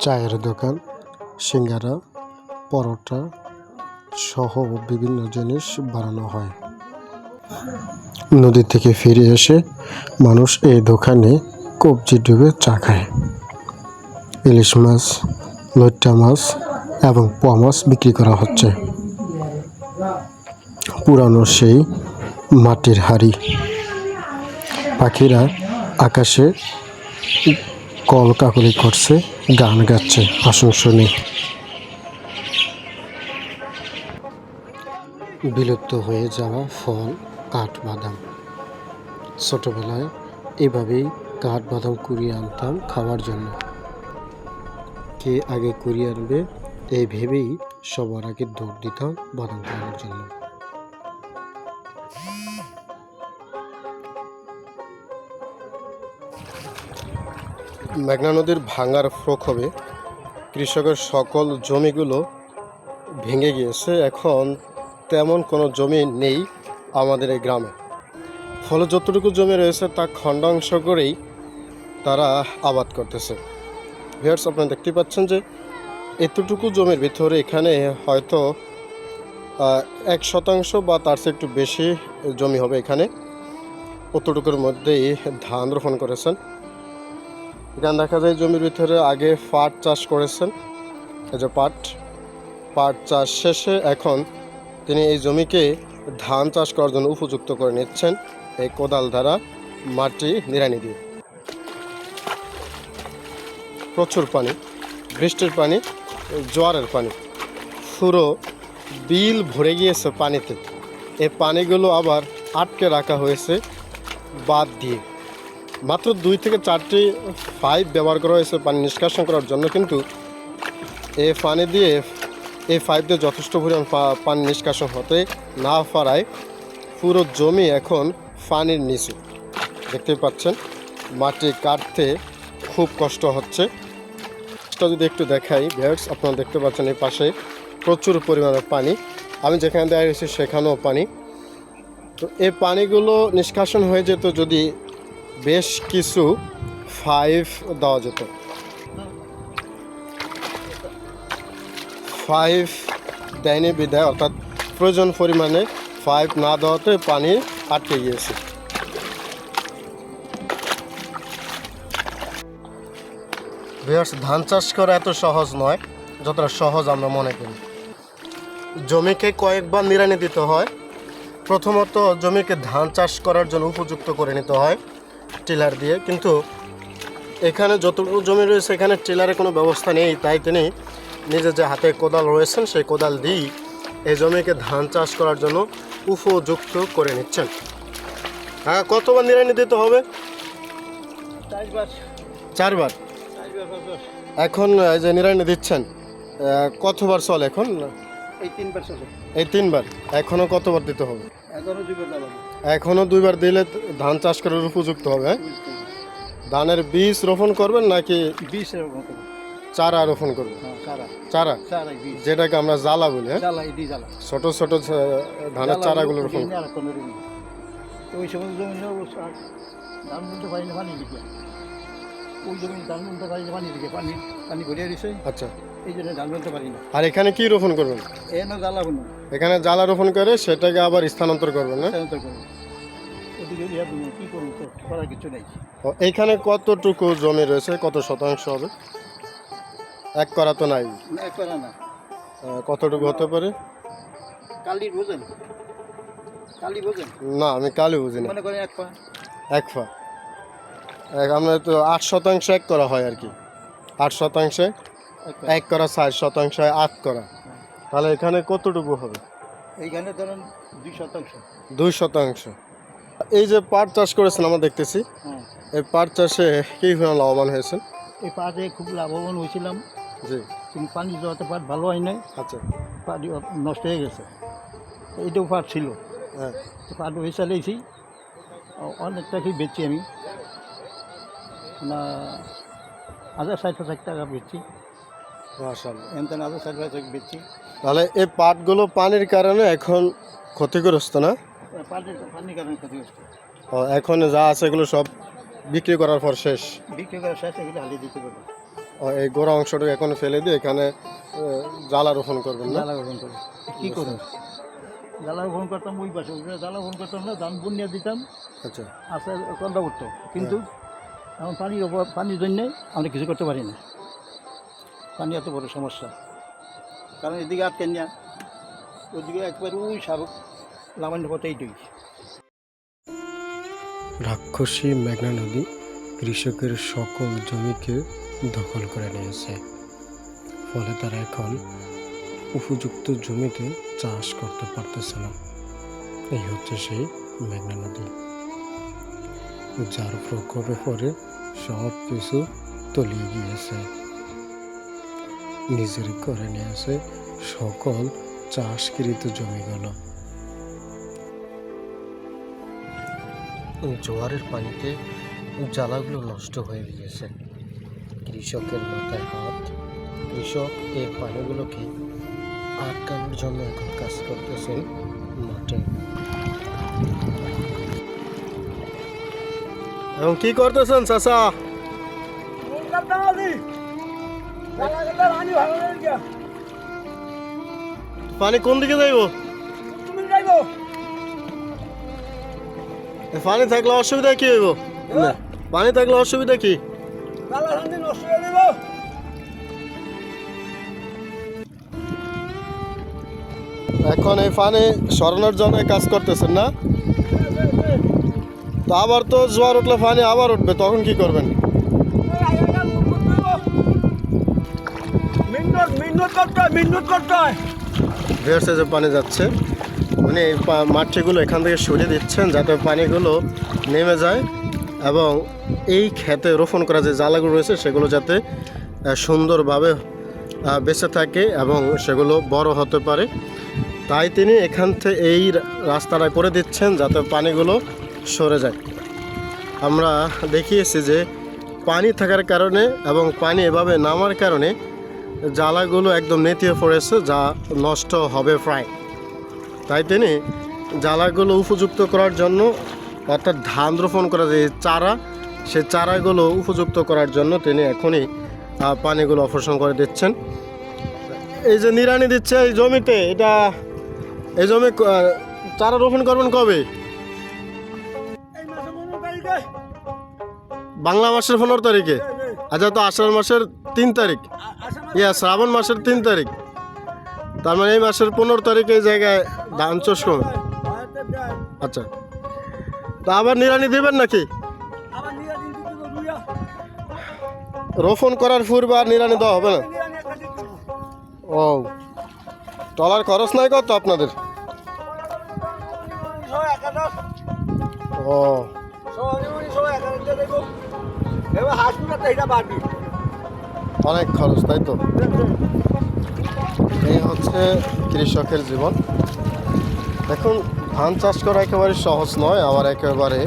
চায়ের দোকান, সিঙ্গারা, পরোটা সহ বিভিন্ন জিনিস বানানো হয়। নদী থেকে ফিরে এসে মানুষ এই দোকানে কবজি ডুবে চা খায়। ইলিশ মাছ, লইট্টা মাছ এবং পোয়া মাছ বিক্রি করা হচ্ছে। পুরানো সেই মাটির হাঁড়ি, পাখিরা আকাশে কলকাকলি করছে, গান গাচ্ছে। আসুন শুনি। বিলুপ্ত হয়ে যাওয়া ফল কাঠবাদাম। ছোটবেলায় এভাবেই কাঠবাদাম কুড়িয়ে আনতাম খাওয়ার জন্য। কে আগে কুড়িয়ে আনবে এই ভেবেই সবার আগে দৌড় দিতাম বাদাম খাওয়ার জন্য। মেঘনা নদীর ভাঙার প্রকোপে কৃষকের সকল জমিগুলো ভেঙে গিয়েছে। এখন তেমন কোনো জমি নেই আমাদের এই গ্রামে। ফলে যতটুকু জমি রয়েছে তা খণ্ডাংশ করেই তারা আবাদ করতেছে। ভিউয়ার্স, আপনারা দেখতে পাচ্ছেন যে এতটুকু জমির ভিতরে এখানে হয়তো 1% বা তার চেয়ে একটু বেশি জমি হবে। এখানে অতটুকুর মধ্যেই ধান রোপণ করেছেন। এখানে দেখা যায় জমির ভিতরে আগে পাট চাষ করেছেন। এই যে পাট চাষ শেষে এখন তিনি এই জমিকে ধান চাষ করার জন্য উপযুক্ত করে নিচ্ছেন এই কোদাল দ্বারা মাটি নিড়ানি দিয়ে। প্রচুর পানি, বৃষ্টির পানি, জোয়ারের পানি, পুরো বিল ভরে গিয়েছে পানিতে। এই পানিগুলো আবার আটকে রাখা হয়েছে বাঁধ দিয়ে। মাত্র 2 থেকে 4টি পাইপ ব্যবহার করা হয়েছে পানি নিষ্কাশন করার জন্য, কিন্তু এই পাইপ দিয়ে যথেষ্ট পরিমাণ পানি নিষ্কাশন হতে না পারায় পুরো জমি এখন পানির নিচে। দেখতে পাচ্ছেন মাটি কাটতে খুব কষ্ট হচ্ছে। যদি একটু দেখাই ভিউয়ার্স, আপনারা দেখতে পাচ্ছেন এই পাশে প্রচুর পরিমাণে পানি। আমি যেখানে দাঁড়িয়েছি সেখানেও পানি। তো এই পানিগুলো নিষ্কাশন হয়ে যেত যদি বেশ কিছু পাইপ দেওয়া যেত। পাইপ দেয়নি বিধায়, অর্থাৎ প্রয়োজন পরিমাণে পাইপ না দেওয়াতে পানি আটকে গিয়েছে। ভিউয়ার্স, ধান চাষ করা এত সহজ নয় যতটা সহজ আমরা মনে করি। জমিকে কয়েকবার নিড়ানি দিতে হয়। প্রথমত জমিকে ধান চাষ করার জন্য উপযুক্ত করে নিতে হয় টিলার দিয়ে, কিন্তু এখানে যতটুকু জমি রয়েছে এখানে টিলারের কোনো ব্যবস্থা নেই। তাই তিনি নিজে যে হাতে কোদাল রয়েছেন সেই কোদাল দিয়েই এই জমিকে ধান চাষ করার জন্য উপযুক্ত করে নিচ্ছেন। হ্যাঁ, কতবার নিড়ানি দিতে হবে? 4বার। এখন এই যে নিড়ানি দিচ্ছেন কতবার চলে এখন? এই 3বার। এখনো কতবার দিতে হবে? এখনো 2বার দিলে ধান চাষ করার উপযুক্ত হবে। ধানের বীজ রোপণ করবেন নাকি চারা রোপণ করবেন? চারা, যেটাকে আমরা জ্বালা বলি। ছোট ছোট ধানের চারাগুলো রোপণ। আচ্ছা, আর এখানে কি রোপণ করবেন? এখানে জ্বালা রোপণ করে সেটাকে আবার স্থানান্তর করবেন না? এইখানে কতটুকু জমি রয়েছে, কত শতাংশ হবে? 1 করা তো নাই। কতটুকু হতে পারে? না, আমি কালি বুঝি না। 1 পা। আমরা তো 8% 1 করা হয় আর কি। 8% 1 করা, 4% 8 করা। তাহলে এখানে কতটুকু হবে? এইখানে ধরেন 2%। 2%। এই যে পাট চাষ করেছেন আমরা দেখতেছি, এই পাট চাষে কি লাভবান হয়েছে? এই পাটে খুব লাভবান হয়েছিলাম। জি। কিন্তু পানি দেওয়াতে পাট ভালো হয় নাই। আচ্ছা, পাট নষ্ট হয়ে গেছে। এইটাও পাট ছিল। হ্যাঁ, পাট হয়ে চালিয়েছি, অনেকটা কি বেচছি আমি না 1,060 টাকা বেচছি। মাশাআল্লাহ। এমন 1,060 টাকা বেচছি। তাহলে এই পাটগুলো পানির কারণে এখন ক্ষতিগ্রস্ত না? পানির কারণে ক্ষতিগ্রস্ত। এখন যা আছে এগুলো সব বিক্রি করার পর শেষ? বিক্রি করার শেষ, এগুলো হারিয়ে দিতে পারবো। এই গোড়া অংশটুকু এখন ফেলে দিয়ে এখানে জ্বালা রোপণ করবেন না? জ্বালা রোপণ করে কী করুন, জ্বালা রোপণ করতাম ওই পাশে, জ্বালা রোপণ করতাম না, ধান বুনিয়া দিতাম, আচ্ছা, আস্তে কন্দা উঠতো। কিন্তু এখন পানির জন্যে আমরা কিছু করতে পারি না। পানি এত বড় সমস্যা, কারণ এদিকে আটকেন না, ওইদিকে একবার ওই সারক লামান্য পথে এইটুকু। রাক্ষসী মেঘনা নদী কৃষকের সকল জমিকে দখল করে নিয়েছে, ফলে তারা এখন উপযুক্ত জমিতে চাষ করতে পারতেছে না। এই হচ্ছে সেই মেঘনা নদী, যার প্রকোপে পরে সব কিছু তলিয়ে গিয়েছে, নিজের করে নিয়েছে সকল চাষকৃত জমিগুলো। জোয়ারের পানিতে জ্বালাগুলো নষ্ট হয়ে গিয়েছে, কৃষকের মাথায় হাত। কৃষক এই পানিগুলোকে আটকানোর জন্য এখন কাজ করতেছেন মাঠে। এবং কি করতেছেন চাচা? পানি কোন দিকে যাইব? পানি থাকলে অসুবিধা কি হইব? পানি থাকলে অসুবিধা কি? এখন এই পানি সরানোর জন্য কাজ করতেছেন না? তো আবার তো জোয়ার উঠলে পানি আবার উঠবে, তখন কি করবেন? ভেরসে যে পানি যাচ্ছে, মানে এই মাটিগুলো এখান থেকে সরিয়ে দিচ্ছেন যাতে পানিগুলো নেমে যায় এবং এই ক্ষেতে রোপণ করা যে জ্বালাগুলো রয়েছে সেগুলো যাতে সুন্দরভাবে বেঁচে থাকে এবং সেগুলো বড় হতে পারে। তাই তিনি এখান থেকে এই রাস্তাটা করে দিচ্ছেন যাতে পানিগুলো সরে যায়। আমরা দেখিয়েছি যে পানি থাকার কারণে এবং পানি এভাবে নামার কারণে জ্বালাগুলো একদম নেতিয়ে পড়েছে, যা নষ্ট হবে প্রায়। তাই তিনি জ্বালাগুলো উপযুক্ত করার জন্য, অর্থাৎ ধান রোপণ করা যে চারা, সে চারাগুলো উপযুক্ত করার জন্য তিনি এখনই পানিগুলো অপসারণ করে দিচ্ছেন। এই যে নিড়ানি দিচ্ছে এই জমিতে, এই জমি চারা রোপণ করবেন কবে? বাংলা মাসের 15 তারিখে। আচ্ছা, তো আষাঢ় মাসের 3 তারিখ, শ্রাবণ মাসের 3 তারিখ, তার মানে এই মাসের 15 তারিখে এই জায়গায় ধান চাষ করবে। আচ্ছা, তা আবার নিড়ানি দেবেন নাকি? রোপণ করার পূর্বে আর নিড়ানি দেওয়া হবে না? ও, টলার খরচ নাই কত আপনাদের? ও, অনেক খরচ, তাই তো? এই হচ্ছে কৃষকের জীবন। এখন ধান চাষ করা একেবারে সহজ নয়, আবার একেবারে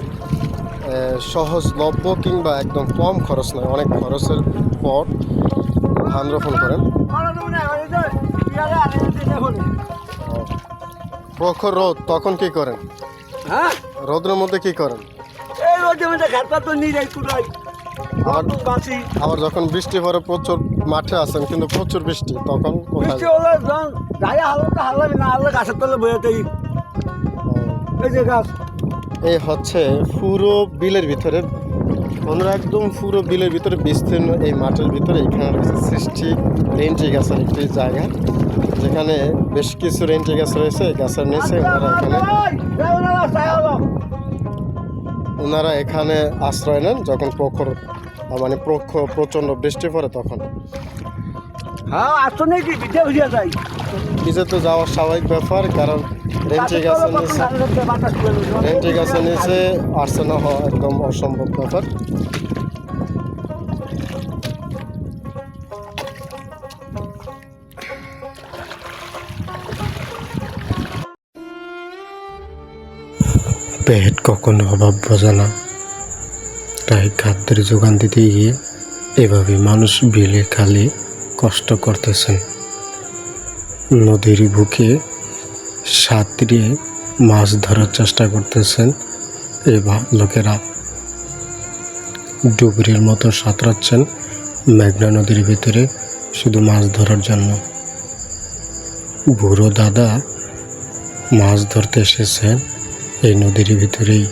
সহজলভ্য কিংবা একদম কম খরচ নয়, অনেক খরচের পর ধান রোপণ করেন। প্রখর রোদ, তখন কি করেন? রোদের মধ্যে কি করেন? আবার যখন বৃষ্টি পরে প্রচুর, মাঠে আছেন কিন্তু প্রচুর বৃষ্টি, তখন এই হচ্ছে পুরো বিলের ভিতরে, আমরা একদম পুরো বিলের ভিতরে বিস্তীর্ণ এই মাঠের ভিতরে এখানে রয়েছে সৃষ্টি রেঞ্জি গাছের একটি জায়গা, যেখানে বেশ কিছু রেঞ্জি গাছ রয়েছে। এই গাছের নিচে ওনারা এখানে আশ্রয় নেন যখন প্রচণ্ড বৃষ্টি পড়ে তখন। ভিজে তো যাওয়ার স্বাভাবিক ব্যাপার, কারণ রেঞ্জি গাছের নিচে আসছে না হওয়া একদম অসম্ভব ব্যাপার। পেট কখনো অভাব বোঝে না, তাই খাদ্যের যোগান দিতে গিয়ে এভাবে মানুষ বিলে খালি কষ্ট করতেছেন। নদীর বুকে সাঁতরিয়ে মাছ ধরার চেষ্টা করতেছেন লোকেরা, ডুবুরির মতো সাঁতরাচ্ছেন মেঘনা নদীর ভিতরে শুধু মাছ ধরার জন্য। বুড়ো দাদা মাছ ধরতে এসেছেন এই নদীর ভিতরেই,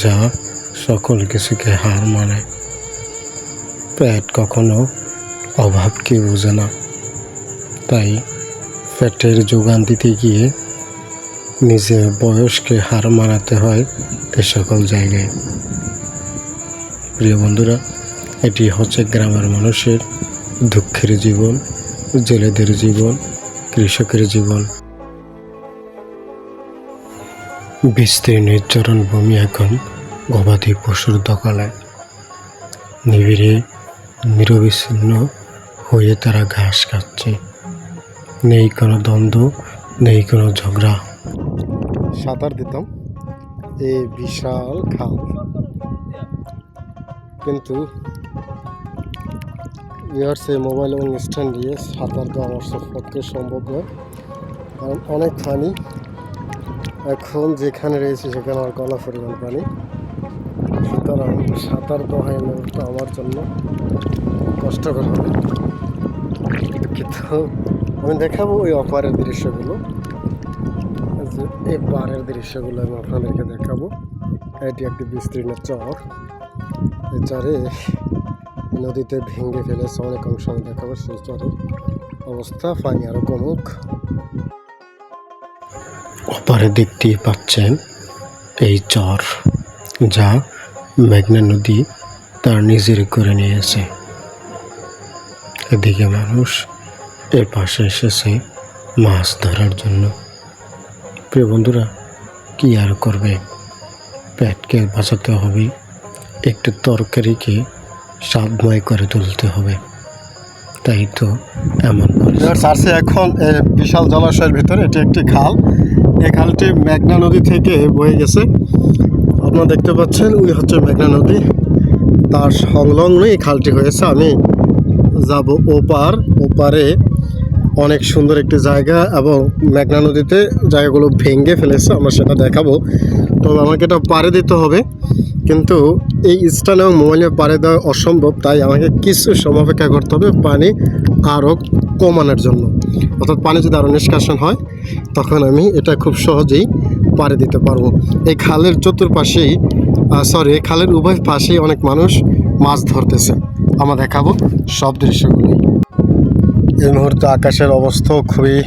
যা সকল কিছুকে হার মানে। পেট কখনো অভাবকে বোঝে না, তাই পেটের যোগান দিতে গিয়ে নিজের বয়সকে হার মানাতে হয় এ সকল জায়গায়। প্রিয় বন্ধুরা, এটি হচ্ছে গ্রামের মানুষের দুঃখের জীবন, জেলেদের জীবন, কৃষকের জীবন। বিস্তীর্ণ চরণভূমি এখন গবাদি পশুর দখলে। নিবিড়ে নিরবিচ্ছিন্ন হয়ে তারা ঘাস খাচ্ছে। নেই কোনো দ্বন্দ্ব, নেই কোনো ঝগড়া। সাঁতার দিতাম এই বিশাল খাল, কিন্তু মোবাইল এবং স্ট্যান্ড দিয়ে সাঁতার দেওয়া আমার পক্ষে সম্ভব নয়, কারণ অনেক পানি। এখন যেখানে রয়েছে সেখানে আমার গলা পরিমাণ পানি, সুতরাং সাঁতার দেওয়া আমার জন্য কষ্টকর হবে। কিন্তু আমি দেখাবো ওই অপারের দৃশ্যগুলো, এই পাড়ের দৃশ্যগুলো আমি আপনাদেরকে দেখাবো। এটি একটি বিস্তীর্ণ চর। এই চরে নদীতে ভেঙে ফেলেছে অনেক অংশ, আমি দেখাবো সেই চরের অবস্থা। পানি আরো কমুক। অপারে দেখতে পাচ্ছেন এই চর, যা মেঘনা নদী তার নিজের করে নিয়েছে। এদিকে মানুষ এর পাশে এসেছে মাছ ধরার জন্য। প্রিয় বন্ধুরা, কি আর করবে, পেটকে বাঁচাতে হবে, একটু তরকারিকে স্বাদময় করে তুলতে হবে, তাই তো এমন আছে। এখন বিশাল জলাশয়ের ভিতরে এটি একটি খাল। এই খালটি মেঘনা নদী থেকে বয়ে গেছে। আপনারা দেখতে পাচ্ছেন ওই হচ্ছে মেঘনা নদী, তার সংলগ্নই এই খালটি হয়েছে। আমি যাব ওপারে অনেক সুন্দর একটি জায়গা, এবং মেঘনা নদীতে জায়গাগুলো ভেঙে ফেলেছে, আমরা সেটা দেখাবো। তবে আমাকে এটা পাড়ে দিতে হবে, কিন্তু এই স্ট্যান্ড এবং মোবাইলে পাড়ে দেওয়া অসম্ভব, তাই আমাকে কিছু সময় অপেক্ষা করতে হবে পানি আরও কমানোর জন্য। অর্থাৎ পানি যদি আরও নিষ্কাশন হয়, তখন আমি এটা খুব সহজেই পাড়ে দিতে পারবো। এই খালের চতুর্পাশেই এই খালের উভয় পাশেই অনেক মানুষ মাছ ধরতেছে। আমরা দেখাবো সব দৃশ্যগুলি। এই মুহূর্তে আকাশের অবস্থাও খুবই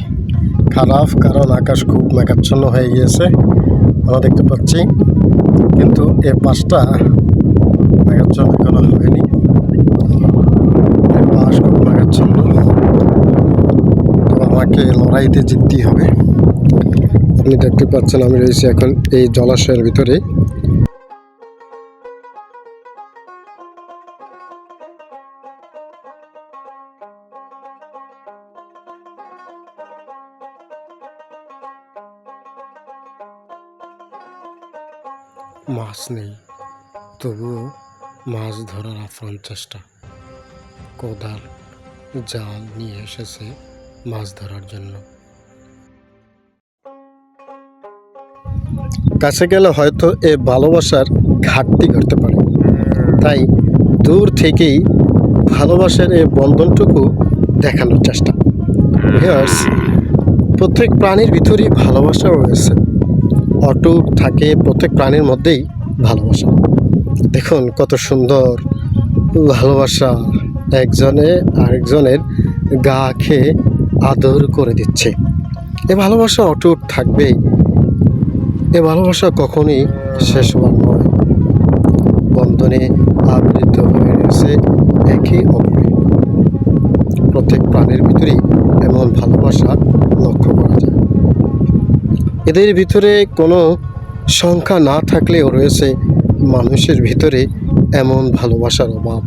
খারাপ, কারণ আকাশ খুব মেঘাচ্ছন্ন হয়ে গিয়েছে আমরা দেখতে পাচ্ছি, কিন্তু এ পাশটা মেঘাচ্ছন্ন এখনো হয়নি। এ পাশ খুব মেঘাচ্ছন্ন, তো আমাকে লড়াইতে জিততেই হবে। আপনি দেখতে পাচ্ছেন আমি রয়েছি এখন এই জলাশয়ের ভিতরে। মাছ নেই, তবুও মাছ ধরার আপ্রাণ চেষ্টা। কোদাল জাল নিয়ে এসেছে মাছ ধরার জন্য। কাছে গেলে হয়তো এ ভালোবাসার ঘাটতি করতে পারে, তাই দূর থেকেই ভালোবাসার এই বন্ধনটুকু দেখানোর চেষ্টা। প্রত্যেক প্রাণীর ভিতরেই ভালোবাসা রয়েছে, অটুট থাকে প্রত্যেক প্রাণীর মধ্যেই ভালোবাসা। দেখুন কত সুন্দর ভালোবাসা, একজনে আরেকজনের গা খেয়ে আদর করে দিচ্ছে। এ ভালোবাসা অটুট থাকবেই, এ ভালোবাসা কখনই শেষ হওয়ার নয়। বন্ধনে আবৃত হয়ে রয়েছে একে অপরে। প্রত্যেক প্রাণীর ভিতরেই এমন ভালোবাসা লক্ষ্য করা যায়। এদের ভিতরে কোনো সংখ্যা না থাকলেও রয়েছে মানুষের ভিতরে এমন ভালোবাসার অভাব।